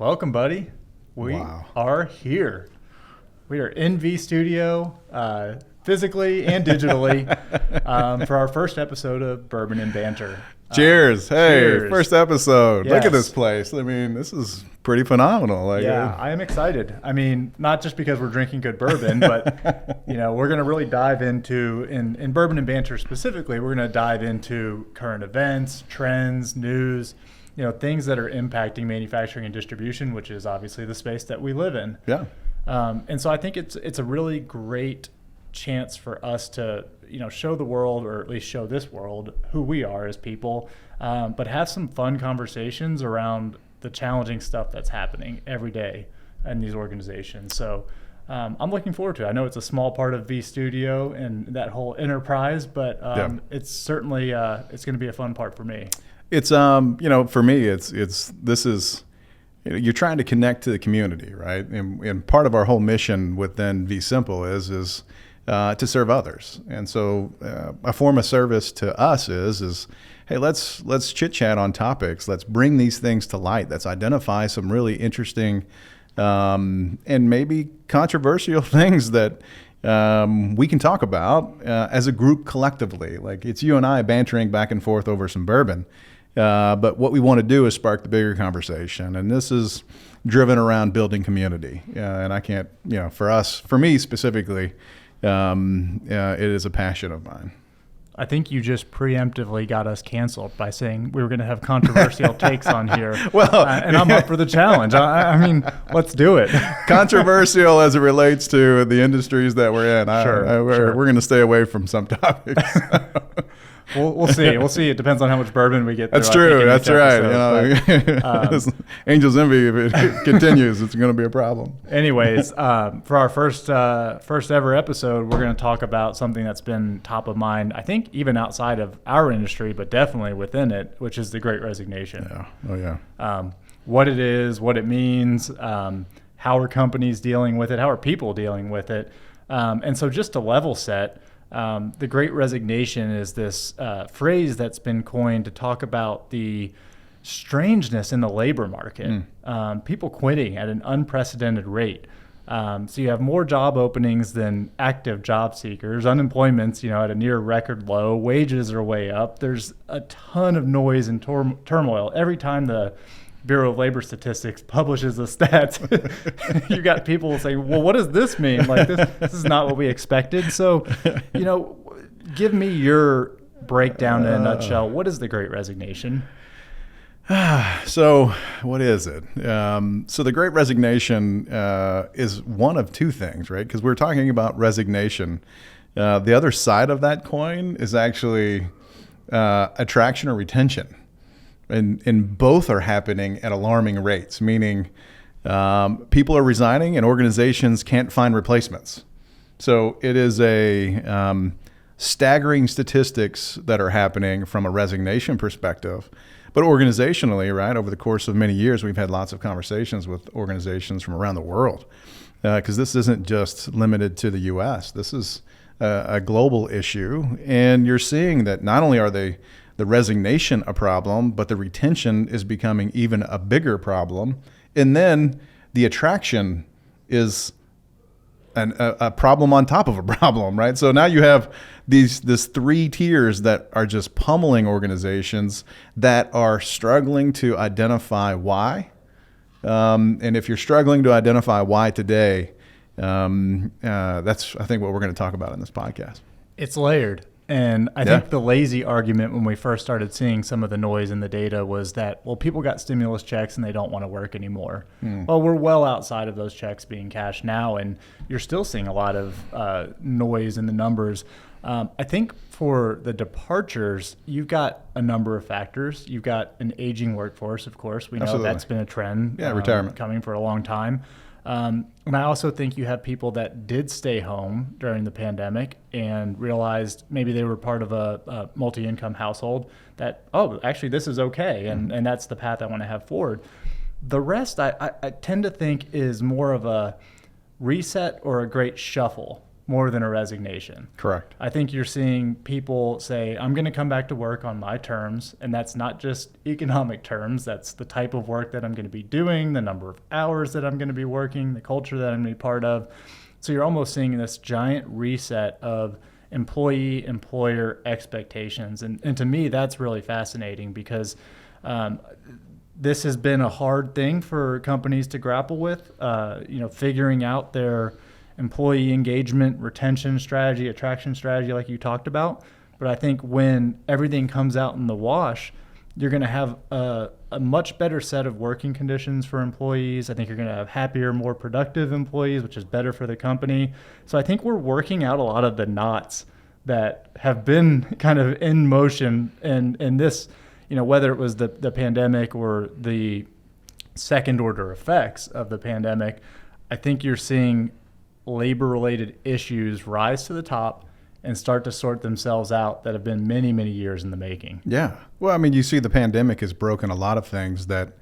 Welcome, buddy. We are here. We are in Vstudio, physically and digitally, for our first episode of Bourbon Banter. Cheers. Hey, cheers. First episode. Yes. Look at this place. I mean, this is pretty phenomenal. I am excited. I mean, not just because we're drinking good bourbon, but, we're going to really dive into, in Bourbon Banter specifically, we're going to dive into current events, trends, news, things that are impacting manufacturing and distribution, which is obviously the space that we live in. Yeah. And so I think it's a really great chance for us to, show the world, or at least show this world, who we are as people, but have some fun conversations around the challenging stuff that's happening every day in these organizations. So I'm looking forward to it. I know it's a small part of Vstudio and that whole enterprise, but it's certainly it's going to be a fun part for me. It's for me, you're trying to connect to the community, right? And part of our whole mission within vSimple is to serve others. And so a form of service to us is hey, let's chit chat on topics. Let's bring these things to light. Let's identify some really interesting and maybe controversial things that we can talk about as a group collectively. Like, it's you and I bantering back and forth over some bourbon. But what we want to do is spark the bigger conversation. And this is driven around building community. And I can't, for me specifically, it is a passion of mine. I think you just preemptively got us canceled by saying we were going to have controversial takes on here. Well, and I'm up for the challenge. I mean, let's do it. Controversial as it relates to the industries that we're in. Sure. We're going to stay away from some topics. We'll see. We'll see. It depends on how much bourbon we get through. That's true. That's right. But, Angel's envy, if it continues, it's going to be a problem. Anyways, for our first ever episode, we're going to talk about something that's been top of mind, I think, even outside of our industry, but definitely within it, which is the Great Resignation. Yeah. Oh, yeah. What it is, what it means, how are companies dealing with it, how are people dealing with it. And so just to level set, the Great Resignation is this phrase that's been coined to talk about the strangeness in the labor market. People quitting at an unprecedented rate. So you have more job openings than active job seekers. Unemployment's at a near record low. Wages are way up. There's a ton of noise and turmoil. Every time the Bureau of Labor Statistics publishes the stats, you got people saying, well, what does this mean? Like, this is not what we expected. So, give me your breakdown in a nutshell. What is the Great Resignation? So what is it? So the Great Resignation is one of two things, right? Because we're talking about resignation. The other side of that coin is actually attraction or retention. And both are happening at alarming rates, meaning people are resigning and organizations can't find replacements. So it is a staggering statistics that are happening from a resignation perspective. But organizationally, right, over the course of many years, we've had lots of conversations with organizations from around the world, because this isn't just limited to the U.S. This is a global issue. And you're seeing that not only are the resignation a problem, but the retention is becoming even a bigger problem. And then the attraction is a problem on top of a problem, right? So now you have this three tiers that are just pummeling organizations that are struggling to identify why. And if you're struggling to identify why today, that's, I think, what we're going to talk about in this podcast. It's layered. And I think the lazy argument when we first started seeing some of the noise in the data was that, well, people got stimulus checks and they don't want to work anymore. Well, we're well outside of those checks being cashed now, and you're still seeing a lot of noise in the numbers. I think for the departures, you've got a number of factors. You've got an aging workforce, of course. We know that's been a trend. Retirement. Coming for a long time. And I also think you have people that did stay home during the pandemic and realized maybe they were part of a multi-income household that, actually this is okay. And that's the path I want to have forward. The rest I tend to think is more of a reset or a great shuffle more than a resignation. Correct. I think you're seeing people say, I'm going to come back to work on my terms. And that's not just economic terms. That's the type of work that I'm going to be doing, the number of hours that I'm going to be working, the culture that I'm going to be part of. So you're almost seeing this giant reset of employee-employer expectations. And to me, that's really fascinating because this has been a hard thing for companies to grapple with, figuring out their employee engagement, retention strategy, attraction strategy like you talked about. But I think when everything comes out in the wash, you're going to have a much better set of working conditions for employees. I think you're going to have happier, more productive employees, which is better for the company. So I think we're working out a lot of the knots that have been kind of in motion. And this, whether it was the pandemic or the second order effects of the pandemic, I think you're seeing labor-related issues rise to the top and start to sort themselves out that have been many, many years in the making. Yeah. Well, I mean, you see the pandemic has broken a lot of things that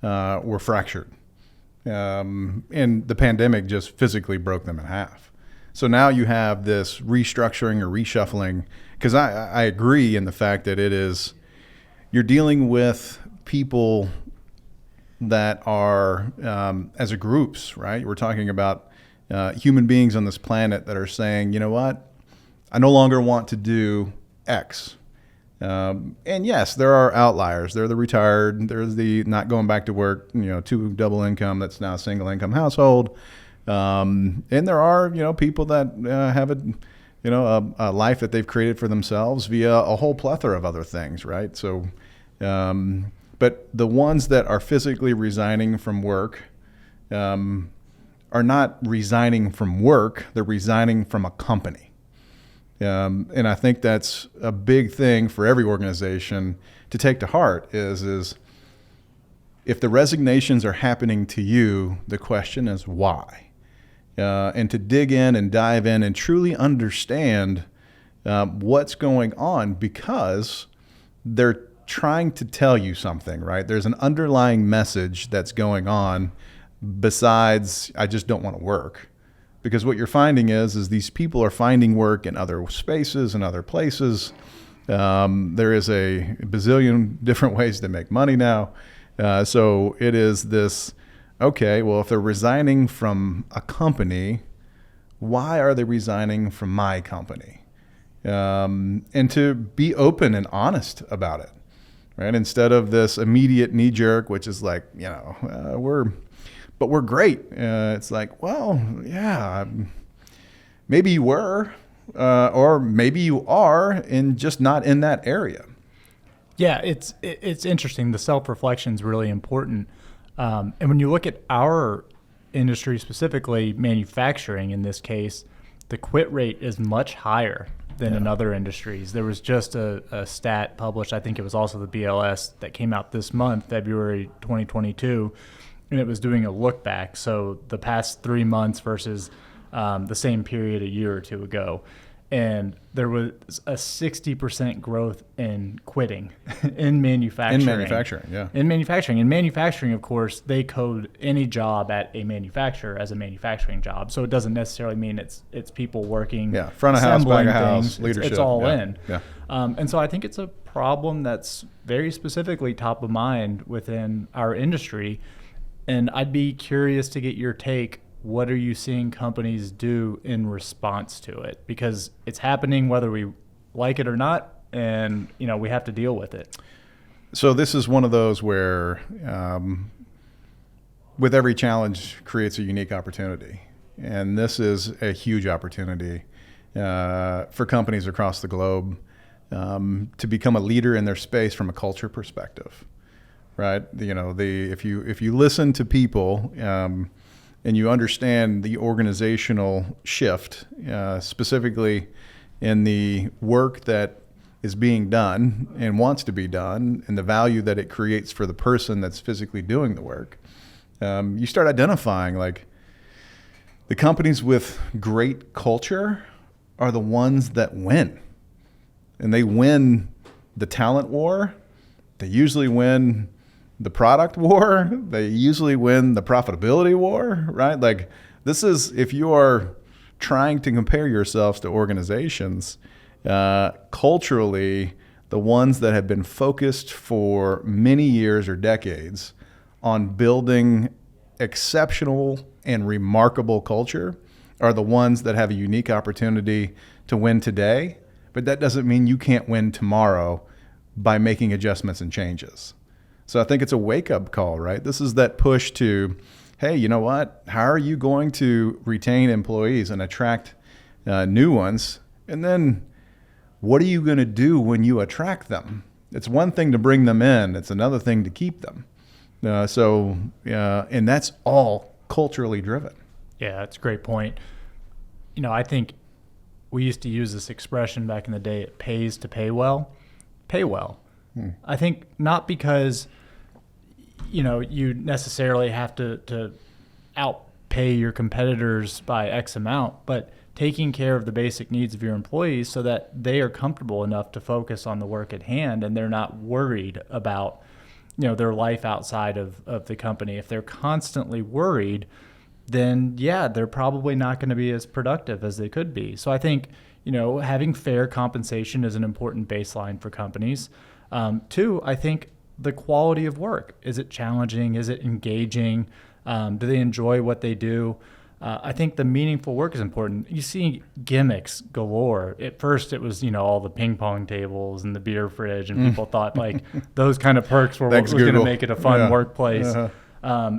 were fractured. And the pandemic just physically broke them in half. So now you have this restructuring or reshuffling, because I agree in the fact that you're dealing with people that are, as a groups, right? We're talking about human beings on this planet that are saying, you know what? I no longer want to do X. And yes, there are outliers. There are the retired. There's the not going back to work, two double income that's now a single income household. And there are, people that have a life that they've created for themselves via a whole plethora of other things, right? So, but the ones that are physically resigning from work are not resigning from work. They're resigning from a company. And I think that's a big thing for every organization to take to heart is if the resignations are happening to you, the question is why? And to dig in and dive in and truly understand what's going on, because they're trying to tell you something, right? There's an underlying message that's going on besides, I just don't want to work. Because what you're finding is these people are finding work in other spaces and other places. There is a bazillion different ways to make money now. So it is this, okay, well, if they're resigning from a company, why are they resigning from my company? And to be open and honest about it, right? Instead of this immediate knee jerk, which is like, we're great. It's like, well, yeah, maybe you were, or maybe you are, and just not in that area. Yeah, it's interesting. The self-reflection is really important. And when you look at our industry, specifically manufacturing in this case, the quit rate is much higher than in other industries. There was just a stat published, I think it was also the BLS, that came out this month, February 2022, and it was doing a look back. So the past 3 months versus the same period a year or two ago. And there was a 60% growth in quitting in manufacturing. In manufacturing, of course, they code any job at a manufacturer as a manufacturing job. So it doesn't necessarily mean it's people working. Yeah, front of house, back of house, leadership. It's all in. Yeah. And so I think it's a problem that's very specifically top of mind within our industry. And I'd be curious to get your take. What are you seeing companies do in response to it? Because it's happening whether we like it or not, and we have to deal with it. So this is one of those where with every challenge creates a unique opportunity. And this is a huge opportunity for companies across the globe to become a leader in their space from a culture perspective. Right? If you listen to people and you understand the organizational shift, specifically in the work that is being done and wants to be done, and the value that it creates for the person that's physically doing the work, you start identifying like the companies with great culture are the ones that win, and they win the talent war. They usually win the product war. They usually win the profitability war, right? Like this is, if you are trying to compare yourselves to organizations, culturally, the ones that have been focused for many years or decades on building exceptional and remarkable culture are the ones that have a unique opportunity to win today. But that doesn't mean you can't win tomorrow by making adjustments and changes. So I think it's a wake-up call, right? This is that push to, hey, you know what? How are you going to retain employees and attract new ones? And then what are you going to do when you attract them? It's one thing to bring them in. It's another thing to keep them. And that's all culturally driven. Yeah, that's a great point. I think we used to use this expression back in the day, it pays to pay well. Pay well. I think not because, you necessarily have to outpay your competitors by X amount, but taking care of the basic needs of your employees so that they are comfortable enough to focus on the work at hand and they're not worried about, their life outside of the company. If they're constantly worried, then they're probably not going to be as productive as they could be. So I think, having fair compensation is an important baseline for companies. Two, I think the quality of work. Is it challenging? Is it engaging? Do they enjoy what they do? I think the meaningful work is important. You see gimmicks galore. At first it was, all the ping pong tables and the beer fridge, and people thought like those kind of perks were what was going to make it a fun workplace. Uh-huh.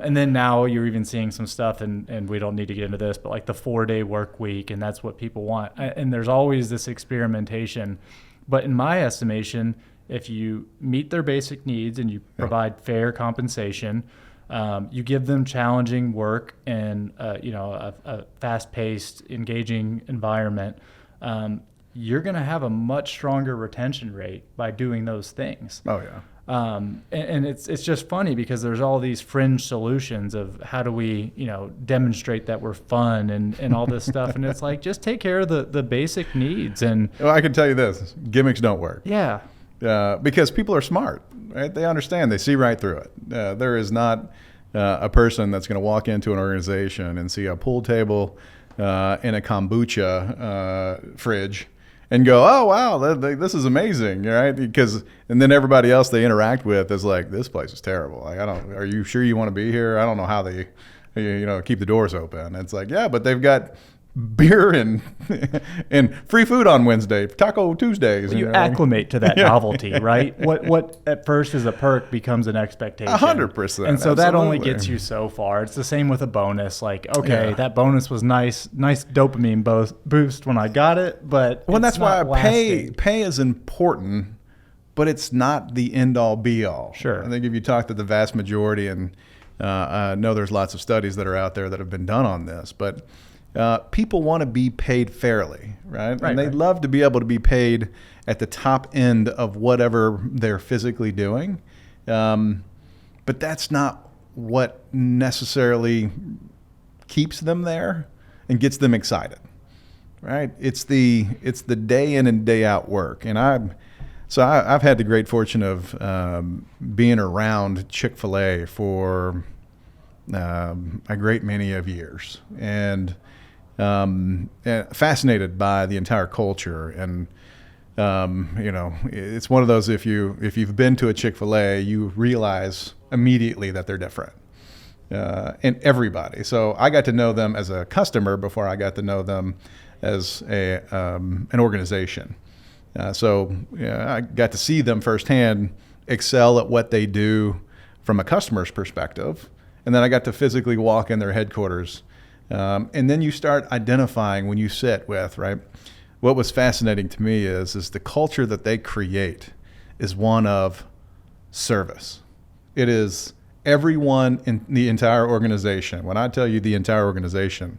And then now you're even seeing some stuff, and we don't need to get into this, but like the 4-day work week, and that's what people want. And there's always this experimentation. But in my estimation, if you meet their basic needs and you provide fair compensation, you give them challenging work and a fast-paced, engaging environment, you're going to have a much stronger retention rate by doing those things. Oh, yeah. And it's just funny because there's all these fringe solutions of how do we, demonstrate that we're fun and all this stuff. And it's like, just take care of the basic needs. And well, I can tell you this, gimmicks don't work. Yeah. Because people are smart, right? They understand, they see right through it. There is not a person that's going to walk into an organization and see a pool table and a kombucha fridge and go, oh, wow, this is amazing, right? And then everybody else they interact with is like, this place is terrible. Like, are you sure you want to be here? I don't know how they, keep the doors open. It's like, yeah, but they've got beer and free food on Wednesday, Taco Tuesdays. Well, you acclimate to that novelty, right? What at first is a perk becomes an expectation. 100%. And so that only gets you so far. It's the same with a bonus. Like, okay, that bonus was nice dopamine boost when I got it, but that's why pay is important, but it's not the end all be all. Sure. I think if you talk to the vast majority, and I know there's lots of studies that are out there that have been done on this, but people want to be paid fairly, right? And they'd love to be able to be paid at the top end of whatever they're physically doing. But that's not what necessarily keeps them there and gets them excited, right? It's the day in and day out work. And I've had the great fortune of being around Chick-fil-A for a great many of years, and fascinated by the entire culture. And it's one of those, if you've been to a Chick-fil-A, you realize immediately that they're different, and everybody. So I got to know them as a customer before I got to know them as an organization. So I got to see them firsthand excel at what they do from a customer's perspective. And then I got to physically walk in their headquarters. And then you start identifying when you sit with, right? What was fascinating to me is the culture that they create is one of service. It is everyone in the entire organization. When I tell you the entire organization,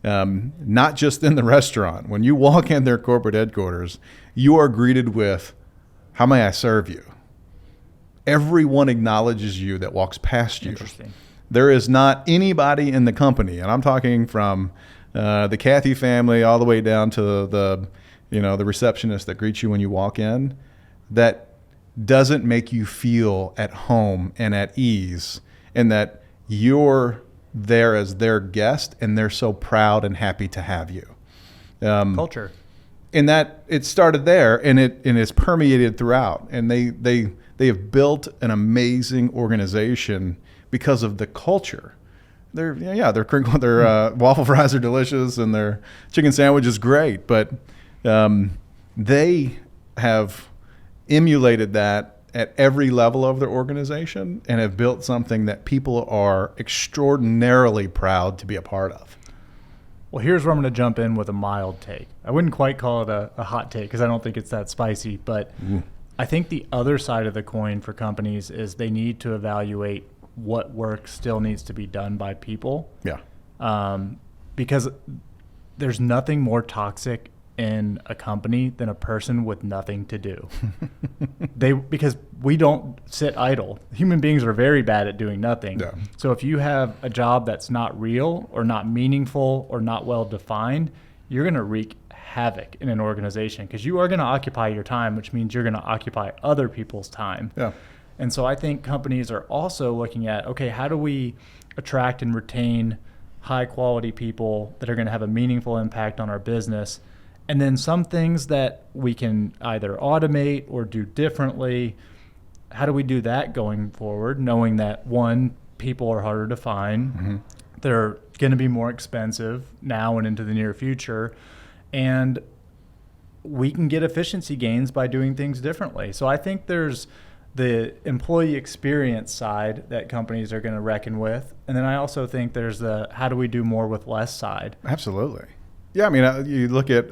not just in the restaurant. When you walk in their corporate headquarters, you are greeted with, "How may I serve you?" Everyone acknowledges you that walks past you. Interesting. There is not anybody in the company, and I'm talking from the Cathy family all the way down to the receptionist that greets you when you walk in, that doesn't make you feel at home and at ease, and that you're there as their guest and they're so proud and happy to have you. Culture. And that it started there, and it's permeated throughout. And they have built an amazing organization because of the culture. Their waffle fries are delicious, and their chicken sandwich is great. But they have emulated that at every level of their organization and have built something that people are extraordinarily proud to be a part of. Well, here's where I'm going to jump in with a mild take. I wouldn't quite call it a hot take because I don't think it's that spicy, but I think the other side of the coin for companies is they need to evaluate what work still needs to be done by people. Yeah. Because there's nothing more toxic in a company than a person with nothing to do. Because we don't sit idle. Human beings are very bad at doing nothing. Yeah. So if you have a job that's not real or not meaningful or not well defined, you're going to wreak havoc in an organization because you are going to occupy your time, which means you're going to occupy other people's time. Yeah. And so I think companies are also looking at, okay, how do we attract and retain high quality people that are going to have a meaningful impact on our business? And then some things that we can either automate or do differently. How do we do that going forward, knowing that, one, people are harder to find. Mm-hmm. They're going to be more expensive now and into the near future. And we can get efficiency gains by doing things differently. So I think there's the employee experience side that companies are going to reckon with. And then I also think there's the how do we do more with less side. Absolutely. Yeah, I mean, you look at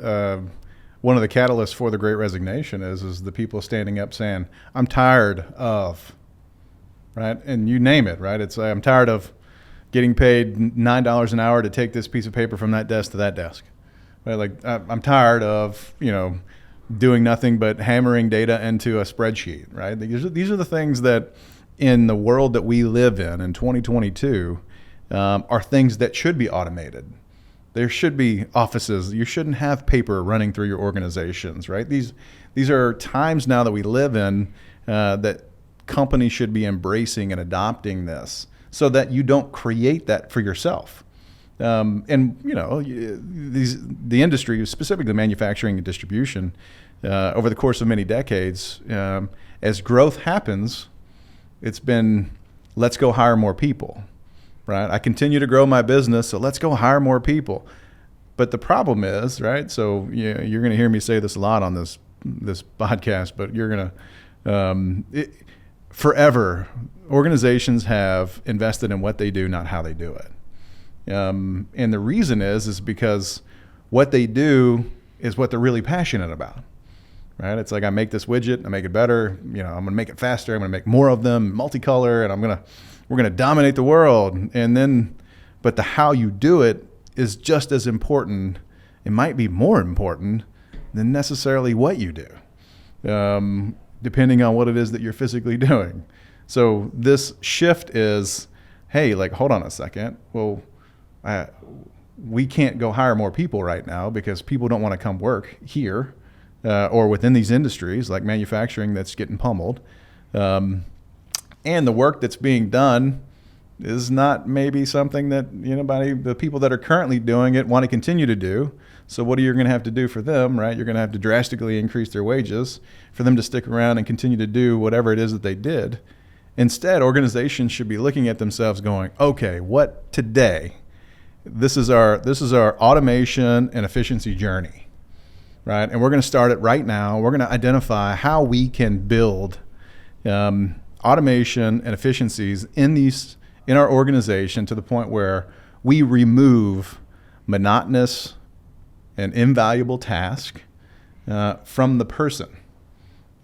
one of the catalysts for the Great Resignation is the people standing up saying, I'm tired of, right? And you name it, right? It's I'm tired of getting paid $9 an hour to take this piece of paper from that desk to that desk. Right? Like, I'm tired of, doing nothing but hammering data into a spreadsheet, right? These are the things that in the world that we live in 2022, are things that should be automated. There should be offices. You shouldn't have paper running through your organizations, right? These are times now that we live in that companies should be embracing and adopting this so that you don't create that for yourself. The industry, specifically manufacturing and distribution, over the course of many decades, as growth happens, it's been, let's go hire more people. Right? I continue to grow my business, so let's go hire more people. But the problem is, right? So you're going to hear me say this a lot on this podcast, but you're going to forever organizations have invested in what they do, not how they do it. And the reason is because what they do is what they're really passionate about. Right? It's like I make this widget, I make it better. I'm going to make it faster. I'm going to make more of them, multicolor, and we're going to dominate the world. But the how you do it is just as important. It might be more important than necessarily what you do, depending on what it is that you're physically doing. So this shift is, hey, like, hold on a second. Well, we can't go hire more people right now because people don't want to come work here or within these industries like manufacturing that's getting pummeled. And the work that's being done is not maybe something that the people that are currently doing it want to continue to do. So what are you going to have to do for them, right? You're going to have to drastically increase their wages for them to stick around and continue to do whatever it is that they did. Instead, organizations should be looking at themselves going, okay, what today? This is our automation and efficiency journey, right? And we're going to start it right now. We're going to identify how we can build automation and efficiencies in our organization to the point where we remove monotonous and invaluable task from the person.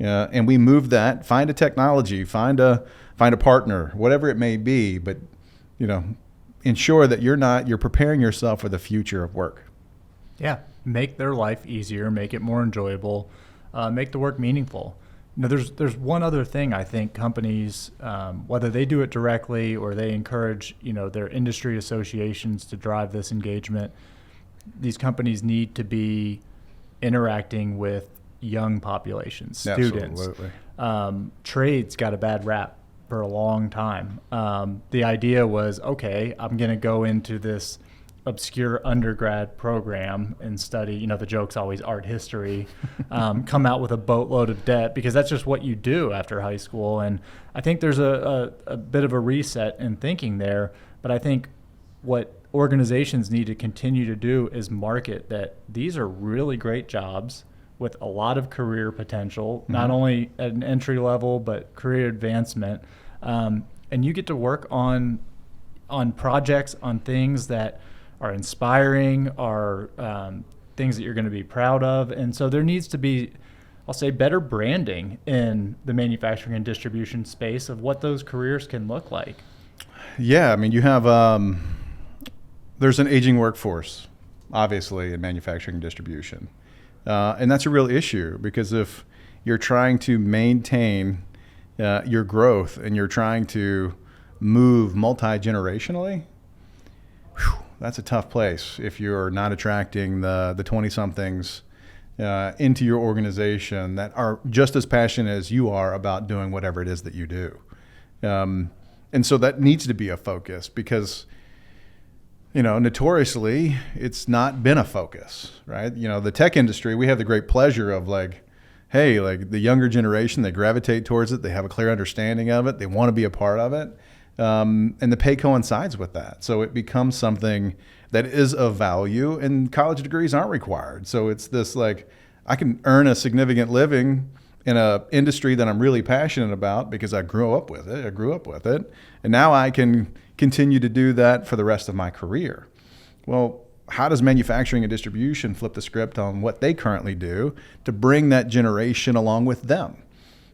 And we move that, find a technology, find a partner, whatever it may be, but ensure that you're preparing yourself for the future of work. Yeah, make their life easier, make it more enjoyable, make the work meaningful. There's one other thing I think companies, whether they do it directly or they encourage their industry associations to drive this engagement, these companies need to be interacting with young populations, students. Absolutely. Trades got a bad rap for a long time. The idea was, okay, I'm going to go into this obscure undergrad program and study, the joke's always art history, come out with a boatload of debt because that's just what you do after high school. And I think there's a bit of a reset in thinking there. But I think what organizations need to continue to do is market that these are really great jobs with a lot of career potential, not only at an entry level, but career advancement. And you get to work on projects, on things that are inspiring, are things that you're going to be proud of. And so there needs to be, I'll say, better branding in the manufacturing and distribution space of what those careers can look like. Yeah, I mean, you have, there's an aging workforce, obviously, in manufacturing and distribution. And that's a real issue because if you're trying to maintain your growth and you're trying to move multi-generationally, that's a tough place if you're not attracting the 20-somethings into your organization that are just as passionate as you are about doing whatever it is that you do. And so that needs to be a focus because, notoriously, it's not been a focus, right? The tech industry, we have the great pleasure of hey, the younger generation, they gravitate towards it. They have a clear understanding of it. They want to be a part of it. And the pay coincides with that. So it becomes something that is of value, and college degrees aren't required. So it's this I can earn a significant living in an industry that I'm really passionate about because I grew up with it. And now I can continue to do that for the rest of my career. Well, how does manufacturing and distribution flip the script on what they currently do to bring that generation along with them?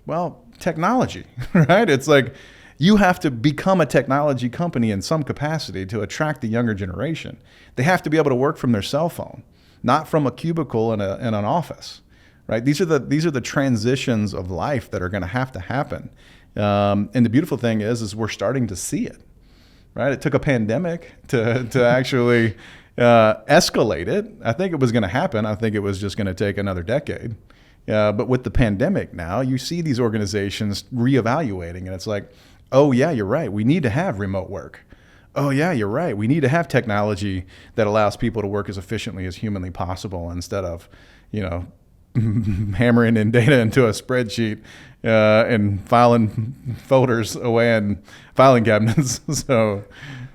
Well, technology, right? It's you have to become a technology company in some capacity to attract the younger generation. They have to be able to work from their cell phone, not from a cubicle in an office, right? These are the transitions of life that are going to happen. And the beautiful thing is we're starting to see it, right? It took a pandemic to actually escalate it. I think it was going to happen. I think it was just going to take another decade. But with the pandemic now, you see these organizations reevaluating, and it's oh yeah, you're right. We need to have remote work. Oh yeah, you're right. We need to have technology that allows people to work as efficiently as humanly possible instead of, hammering in data into a spreadsheet and filing folders away in filing cabinets. So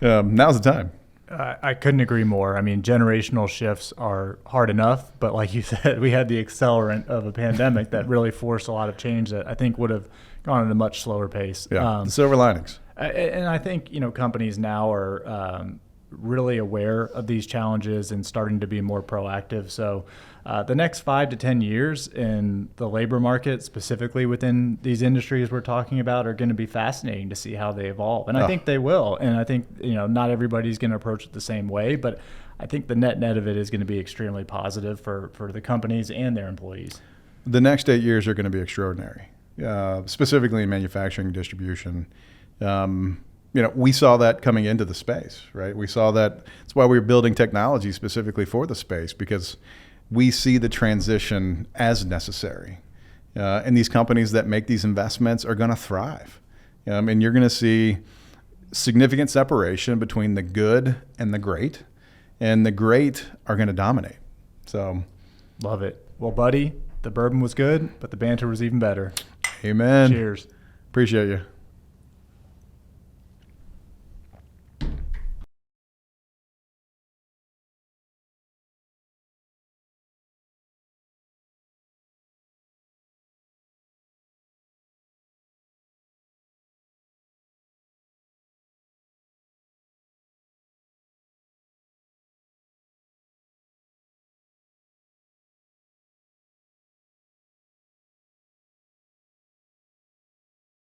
now's the time. I couldn't agree more. I mean, generational shifts are hard enough, but like you said, we had the accelerant of a pandemic that really forced a lot of change that I think would have gone at a much slower pace. Yeah, silver linings. And I think, companies now are really aware of these challenges and starting to be more proactive. So the next 5 to 10 years in the labor market, specifically within these industries we're talking about, are going to be fascinating to see how they evolve. And I think they will. And I think, not everybody's going to approach it the same way, but I think the net of it is going to be extremely positive for the companies and their employees. The next 8 years are going to be extraordinary, specifically in manufacturing and distribution. We saw that coming into the space, right? We saw that. That's why we were building technology specifically for the space, because we see the transition as necessary. And these companies that make these investments are going to thrive. And you're going to see significant separation between the good and the great. And the great are going to dominate. So, love it. Well, buddy, the bourbon was good, but the banter was even better. Amen. Cheers. Appreciate you.